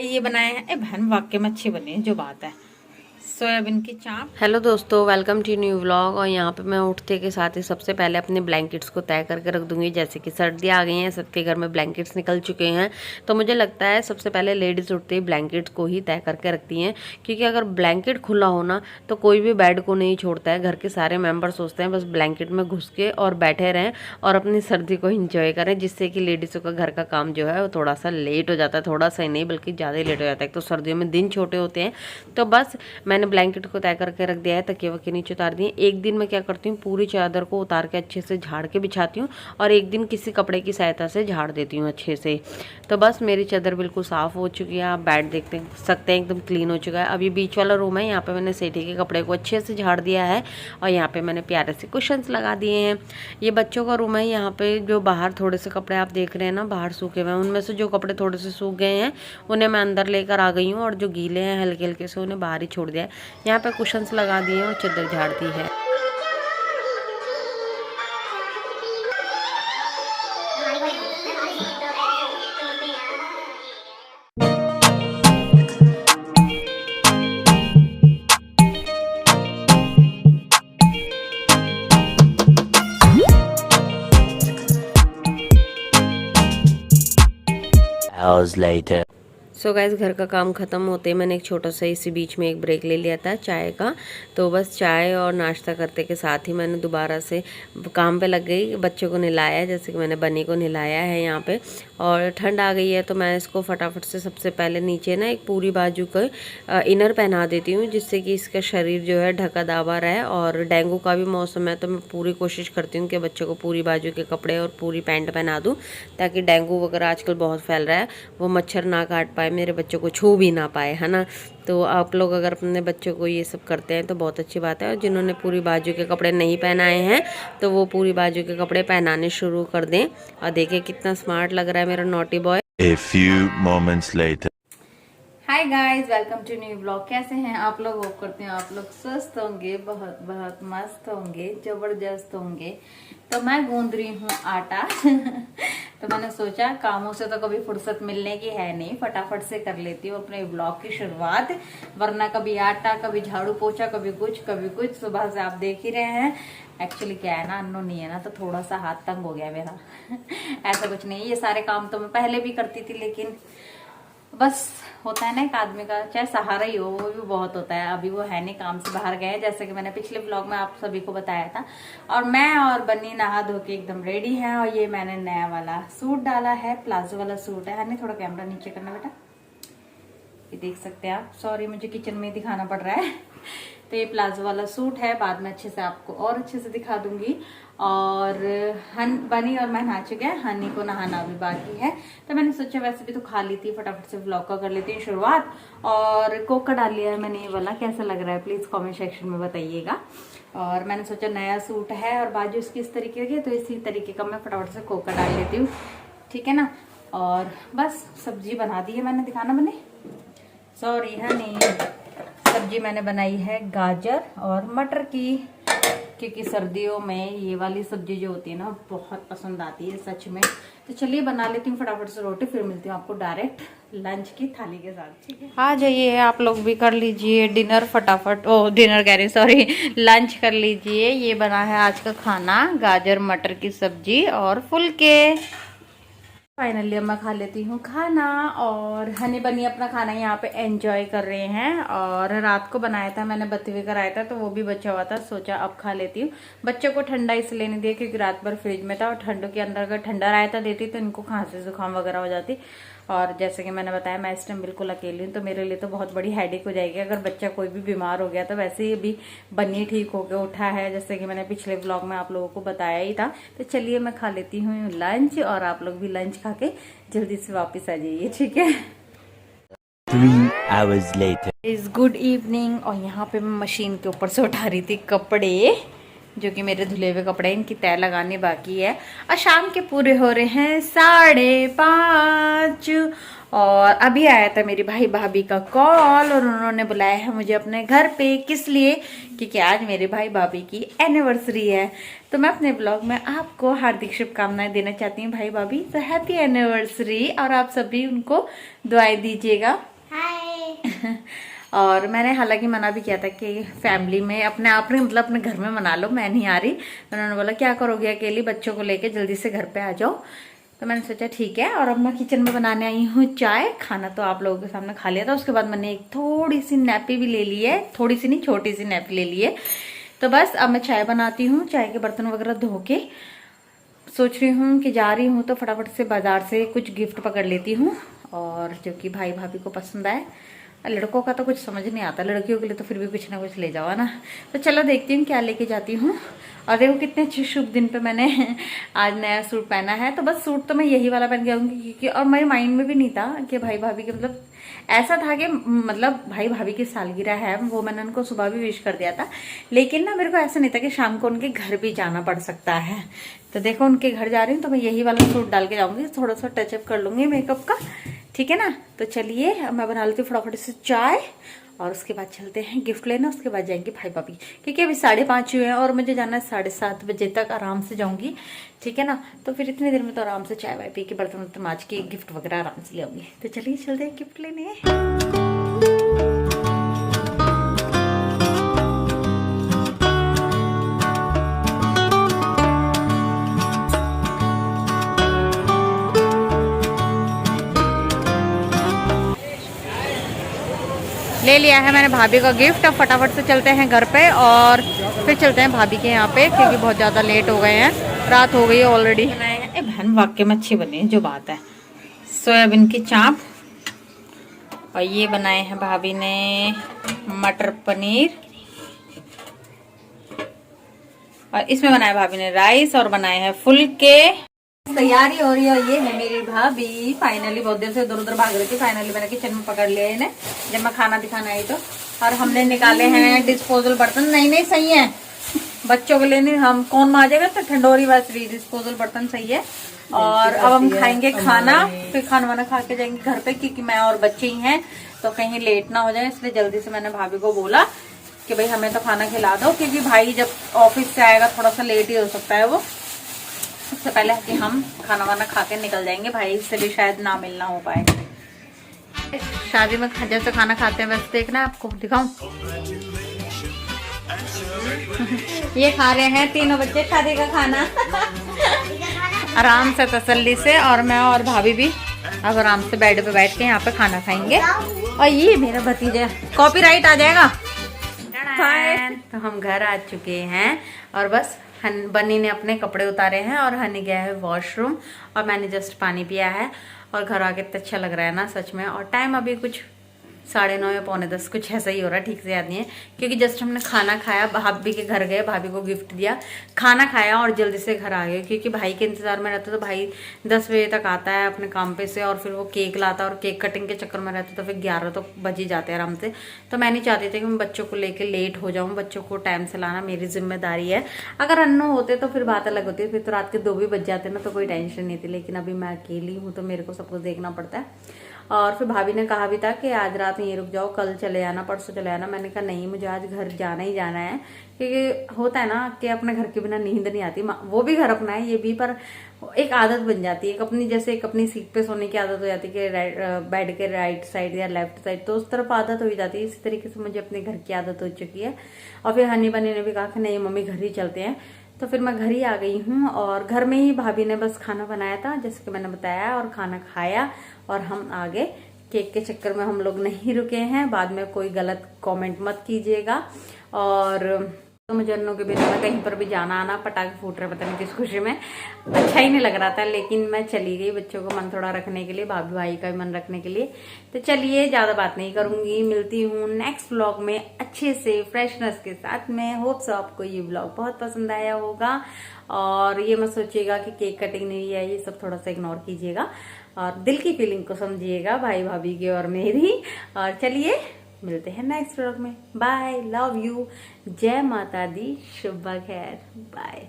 ये बनाए हैं बहन, वाकई में अच्छी बनी है जो बात है। सोयाबीन की चाप। हेलो दोस्तों, वेलकम टू न्यू व्लॉग। और यहाँ पे मैं उठते के साथ ही सबसे पहले अपने ब्लैंकेट्स को तय करके रख दूंगी। जैसे कि सर्दी आ गई है, सबके घर में ब्लैंकेट्स निकल चुके हैं, तो मुझे लगता है सबसे पहले लेडीज़ उठते ही ब्लैंकेट्स को ही तय करके रखती हैं। क्योंकि अगर ब्लैंकेट खुला हो ना तो कोई भी बेड को नहीं छोड़ता है। घर के सारे मेम्बर सोचते हैं बस ब्लैंकेट में घुस के और बैठे रहें और अपनी सर्दी को इंजॉय करें, जिससे कि लेडीज़ों का घर का काम जो है वो थोड़ा सा लेट हो जाता है। थोड़ा सा ही नहीं बल्कि ज़्यादा ही लेट हो जाता है। एक तो सर्दियों में दिन छोटे होते हैं, तो बस मैंने ब्लैंकेट को तय करके रख दिया है। तकिए वकिए नीचे उतार दिए। एक दिन मैं क्या करती हूँ, पूरी चादर को उतार के अच्छे से झाड़ के बिछाती हूँ और एक दिन किसी कपड़े की सहायता से झाड़ देती हूँ अच्छे से। तो बस मेरी चादर बिल्कुल साफ़ हो चुकी है। आप बेड देखते सकते हैं एकदम क्लीन हो चुका है। अब ये बीच वाला रूम है, यहाँ पे मैंने सेठी के कपड़े को अच्छे से झाड़ दिया है और यहाँ पे मैंने प्यारे से कुशन्स लगा दिए हैं। ये बच्चों का रूम है। यहाँ पे जो बाहर थोड़े से कपड़े आप देख रहे हैं ना बाहर सूखे हुए हैं, उनमें से जो कपड़े थोड़े से सूख गए हैं उन्हें मैं अंदर लेकर आ गई हूँ और जो गीले हैं हल्के हल्के से उन्हें बाहर ही छोड़ दिया है। यहाँ पे कुशन्स लगा दिए हैं और चादर झाड़ दी है। Hours later. सो गाइस, घर का काम ख़त्म होते ही मैंने एक छोटा सा इसी बीच में एक ब्रेक ले लिया था चाय का। तो बस चाय और नाश्ता करते के साथ ही मैंने दोबारा से काम पे लग गई। बच्चों को नहलाया, जैसे कि मैंने बनी को नहलाया है यहाँ पे। और ठंड आ गई है तो मैं इसको फटाफट से सबसे पहले नीचे ना एक पूरी बाजू का इनर पहना देती हूँ, जिससे कि इसका शरीर जो है ढका दावा रहे। और डेंगू का भी मौसम है तो मैं पूरी कोशिश करती हूँ कि बच्चों को पूरी बाजू के कपड़े और पूरी पैंट पहना दूँ, ताकि डेंगू वगैरह आजकल बहुत फैल रहा है वो मच्छर ना काट पाए, मेरे बच्चों को छू भी ना पाए, है ना। तो आप लोग अगर अपने बच्चों को ये सब करते हैं तो बहुत अच्छी बात है। और जिन्होंने पूरी बाजू के कपड़े नहीं पहनाए हैं तो वो पूरी बाजू के कपड़े पहनाने शुरू कर दें। और देखिए कितना स्मार्ट लग रहा है मेरा naughty boy. A few moments later. Hi guys, welcome to new blog. कैसे हैं आप लोग? होप करते हैं आप लोग स्वस्थ होंगे, बहुत बहुत मस्त होंगे, जबरदस्त होंगे। तो मैं गूंद रही हूँ आटा तो मैंने सोचा कामों से तो कभी फुर्सत मिलने की है नहीं, फटाफट से कर लेती हूँ अपने ब्लॉग की शुरुआत। वरना कभी आटा, कभी झाड़ू पोछा, कभी कुछ सुबह से आप देख ही रहे हैं। एक्चुअली क्या है ना, अन्नू नहीं है ना तो थोड़ा सा हाथ तंग हो गया मेरा ऐसा कुछ नहीं, ये सारे काम तो मैं पहले भी करती थी, लेकिन बस होता है ना एक आदमी का चाहे सहारा ही हो वो भी बहुत होता है। अभी वो है नहीं, काम से बाहर गए, जैसे कि मैंने पिछले ब्लॉग में आप सभी को बताया था। और मैं और बन्नी नहा धो के एकदम रेडी हैं। और ये मैंने नया वाला सूट डाला है, प्लाजो वाला सूट है। नहीं, थोड़ा कैमरा नीचे करना बेटा, ये देख सकते हैं आप। सॉरी, मुझे किचन में ही दिखाना पड़ रहा है तो ये प्लाजो वाला सूट है, बाद में अच्छे से आपको और अच्छे से दिखा दूंगी। और बनी और मैं नहा चुके हैं, हनी को नहाना भी बाकी है। तो मैंने सोचा वैसे भी तो खा ली थी, फटाफट से व्लॉग का कर लेती हूँ शुरुआत। और कोका डाल लिया है मैंने ये वाला, कैसा लग रहा है प्लीज कमेंट सेक्शन में बताइएगा। और मैंने सोचा नया सूट है और बाजू इसकी इस तरीके की, तो इसी तरीके का मैं फटाफट से कोका डाल लेती हूँ, ठीक है ना। और बस सब्जी बना दी है मैंने, दिखाना बने, सॉरी है नहीं। सब्जी मैंने बनाई है गाजर और मटर की, क्योंकि सर्दियों में ये वाली सब्जी जो होती है ना बहुत पसंद आती है सच में। तो चलिए बना लेती हूँ फटाफट से रोटी, फिर मिलती हूँ आपको डायरेक्ट लंच की थाली के साथ, ठीक है। आ जाइए आप लोग भी कर लीजिए डिनर फटाफट। ओ डिनर कह रही, सॉरी, लंच कर लीजिए। ये बना है आज का खाना, गाजर मटर की सब्जी और फुलके। फाइनली अब मैं खा लेती हूँ खाना। और हनी बनी अपना खाना यहाँ पे एंजॉय कर रहे हैं। और रात को बनाया था मैंने, बत्ती कराया था तो वो भी बचा हुआ था, सोचा अब खा लेती हूँ। बच्चों को ठंडा इसलिए नहीं दिया क्योंकि रात भर फ्रिज में था और ठंडों के अंदर अगर ठंडा रायता देती तो इनको खांसी जुकाम वगैरह हो जाती। और जैसे कि मैंने बताया मैं इस टाइम बिल्कुल अकेली हूँ, तो मेरे लिए तो बहुत बड़ी हेडेक हो जाएगी अगर बच्चा कोई भी बीमार हो गया। तो वैसे ही अभी बन्नी ठीक होकर उठा है, जैसे कि मैंने पिछले व्लॉग में आप लोगों को बताया ही था। तो चलिए मैं खा लेती हूँ लंच और आप लोग भी लंच खा के जल्दी से वापस आ जाइए, ठीक है। 3 hours later. Is good evening. और यहाँ पे मैं मशीन के ऊपर से उठा रही थी कपड़े, जो कि मेरे धुले हुए कपड़े, इनकी तय लगानी बाकी है। और शाम के पूरे हो रहे हैं 5:30। और अभी आया था मेरी भाई भाभी का कॉल और उन्होंने बुलाया है मुझे अपने घर पे। किस लिए? क्योंकि आज मेरे भाई भाभी की एनिवर्सरी है। तो मैं अपने ब्लॉग में आपको हार्दिक शुभकामनाएं देना चाहती हूँ भाई भाभी, तो हैप्पी एनिवर्सरी। और आप सभी उनको दुआएं दीजिएगा और मैंने हालांकि मना भी किया था कि फैमिली में अपने आप में मतलब अपने घर में मना लो, मैं नहीं आ रही। उन्होंने बोला क्या करोगे अकेली, बच्चों को लेके जल्दी से घर पे आ जाओ। तो मैंने सोचा ठीक है। और अब मैं किचन में बनाने आई हूँ चाय। खाना तो आप लोगों के सामने खा लिया था, उसके बाद मैंने एक थोड़ी सी नैपी भी ले ली है, थोड़ी सी नहीं छोटी सी नैपी ले ली है। तो बस अब मैं चाय बनाती हूँ, चाय के बर्तन वगैरह धो के सोच रही हूँ कि जा रही हूँ तो फटाफट से बाजार से कुछ गिफ्ट पकड़ लेती हूँ, और जो कि भाई भाभी को पसंद आए। लड़कों का तो कुछ समझ नहीं आता, लड़कियों के लिए तो फिर भी कुछ ना कुछ ले जाओ ना। तो चलो देखती हूँ क्या लेके जाती हूँ। और देखो कितने अच्छे शुभ दिन पे मैंने आज नया सूट पहना है। तो बस सूट तो मैं यही वाला पहन के आऊंगी, क्योंकि और मेरे माइंड में भी नहीं था कि भाई भाभी के मतलब ऐसा था कि मतलब भाई भाभी की सालगिरह है, वो मैंने उनको सुबह भी विश कर दिया था। लेकिन ना मेरे को ऐसा नहीं था कि शाम को उनके घर भी जाना पड़ सकता है। तो देखो उनके घर जा रही हूँ तो मैं यही वाला सूट डाल के जाऊंगी, थोड़ा सा टचअप कर लूंगी मेकअप का, ठीक है ना। तो चलिए मैं बना लेती हूँ फटाफट से चाय, और उसके बाद चलते हैं गिफ्ट लेना। उसके बाद जाएंगे भाई भाभी, क्योंकि अभी 5:30 हुए हैं और मुझे जाना है 7:30 बजे तक, आराम से जाऊंगी, ठीक है ना। तो फिर इतनी देर में तो आराम से चाय वाय पी के बर्तन वर्तन माज के गिफ्ट वगैरह आराम से ले आऊंगी। तो चलिए चलते हैं गिफ्ट लेने। ले लिया है मैंने भाभी का गिफ्ट। अब फटाफट से चलते हैं घर पे और फिर चलते हैं भाभी के यहाँ पे, क्योंकि बहुत ज़्यादा लेट हो गए हैं, रात हो गई है ऑलरेडी। बहन वाकई में अच्छी बनी है, जो बात है। सोयाबीन की चाप, और ये बनाए हैं भाभी ने मटर पनीर, और इसमें बनाए भाभी ने राइस, और बनाए हैं फुलके। तैयारी हो रही है। ये है मेरी भाभी, फाइनली बहुत देर से इधर उधर भाग रही थी, फाइनली मैंने किचन में पकड़ लिया इन्हें जब मैं खाना दिखाना आई तो। और हमने निकाले हैं डिस्पोजल बर्तन, नहीं सही है बच्चों के लिए, हम कौन माजेगा, तो ठंडोरी वैसे डिस्पोजल बर्तन सही है। और अब हम खाएंगे खाना, फिर खाना वाना खा के जाएंगे घर पे, क्योंकि मैं और बच्चे ही हैं तो कहीं लेट ना हो जाए, इसलिए जल्दी से मैंने भाभी को बोला कि भाई हमें तो खाना खिला दो, क्योंकि भाई जब ऑफिस से आएगा थोड़ा सा लेट ही हो सकता है वो। सबसे पहले कि हम खाना वाना खा के निकल जाएंगे, भाई से भी शायद ना मिलना हो पाए। शादी में जैसे खाना खाते हैं वैसे देखना है, आपको दिखाऊं। ये खा रहे हैं तीनों बच्चे शादी का खाना आराम से तसल्ली से, और मैं और भाभी भी अब आराम से बेड पे बैठ के यहाँ पे खाना खाएंगे। और ये मेरा भतीजा, कॉपीराइट आ जाएगा। तो हम घर आ चुके हैं और बस बनी ने अपने कपड़े उतारे हैं और हनी गया है वॉशरूम, और मैंने जस्ट पानी पिया है। और घर आके इतना अच्छा लग रहा है ना सच में। और टाइम अभी कुछ 9:30 या 9:45 कुछ ऐसा ही हो रहा है, ठीक से याद नहीं है, क्योंकि जस्ट हमने खाना खाया, भाभी के घर गए, भाभी को गिफ्ट दिया, खाना खाया और जल्दी से घर आ गए, क्योंकि भाई के इंतजार में रहता तो भाई 10 बजे तक आता है अपने काम पे से, और फिर वो केक लाता और केक कटिंग के चक्कर में रहता तो फिर 11 तो बज ही जाते हैं आराम से। तो मैं नहीं चाहती थी कि मैं बच्चों को लेकर लेट हो जाऊँ, बच्चों को टाइम से लाना मेरी जिम्मेदारी है। अगर अन्नू होते तो फिर बात अलग होती है, फिर तो रात के 2 भी बज जाते ना, तो कोई टेंशन नहीं थी। लेकिन अभी मैं अकेली हूँ तो मेरे को सब कुछ देखना पड़ता है। और फिर भाभी ने कहा भी था कि आज रात यहीं रुक जाओ, कल चले आना, परसों चले आना। मैंने कहा नहीं, मुझे आज घर जाना ही जाना है, क्योंकि होता है ना कि अपने घर के बिना नींद नहीं आती। वो भी घर अपना है, ये भी, पर एक आदत बन जाती है एक अपनी, जैसे एक अपनी सीट पे सोने की आदत हो जाती है कि बेड के राइट साइड या लेफ्ट साइड, तो उस तरफ आदत हो जाती है। इसी तरीके से मुझे अपने घर की आदत हो चुकी है। और फिर हनी बनी ने भी कहा कि नहीं मम्मी घर ही चलते हैं, तो फिर मैं घर ही आ गई हूँ। और घर में ही भाभी ने बस खाना बनाया था जैसे कि मैंने बताया, और खाना खाया और हम आगे। केक के चक्कर में हम लोग नहीं रुके हैं, बाद में कोई गलत कमेंट मत कीजिएगा। और तो मुझे अन्नों के बिना कहीं पर भी जाना आना, पटाखे फूट रहे पता नहीं किस खुशी में, अच्छा ही नहीं लग रहा था। लेकिन मैं चली गई बच्चों को मन थोड़ा रखने के लिए, भाभी भाई का भी मन रखने के लिए। तो चलिए ज्यादा बात नहीं करूंगी, मिलती हूँ नेक्स्ट व्लॉग में अच्छे से फ्रेशनेस के साथ में। होप सो आपको ये व्लॉग बहुत पसंद आया होगा। और ये मत सोचिएगा कि केक कटिंग नहीं है, ये सब थोड़ा सा इग्नोर कीजिएगा और दिल की फीलिंग को समझिएगा, भाई भाभी की और मेरी। और चलिए मिलते हैं नेक्स्ट व्लॉग में। बाय, लव यू, जय माता दी, शुभ खैर, बाय।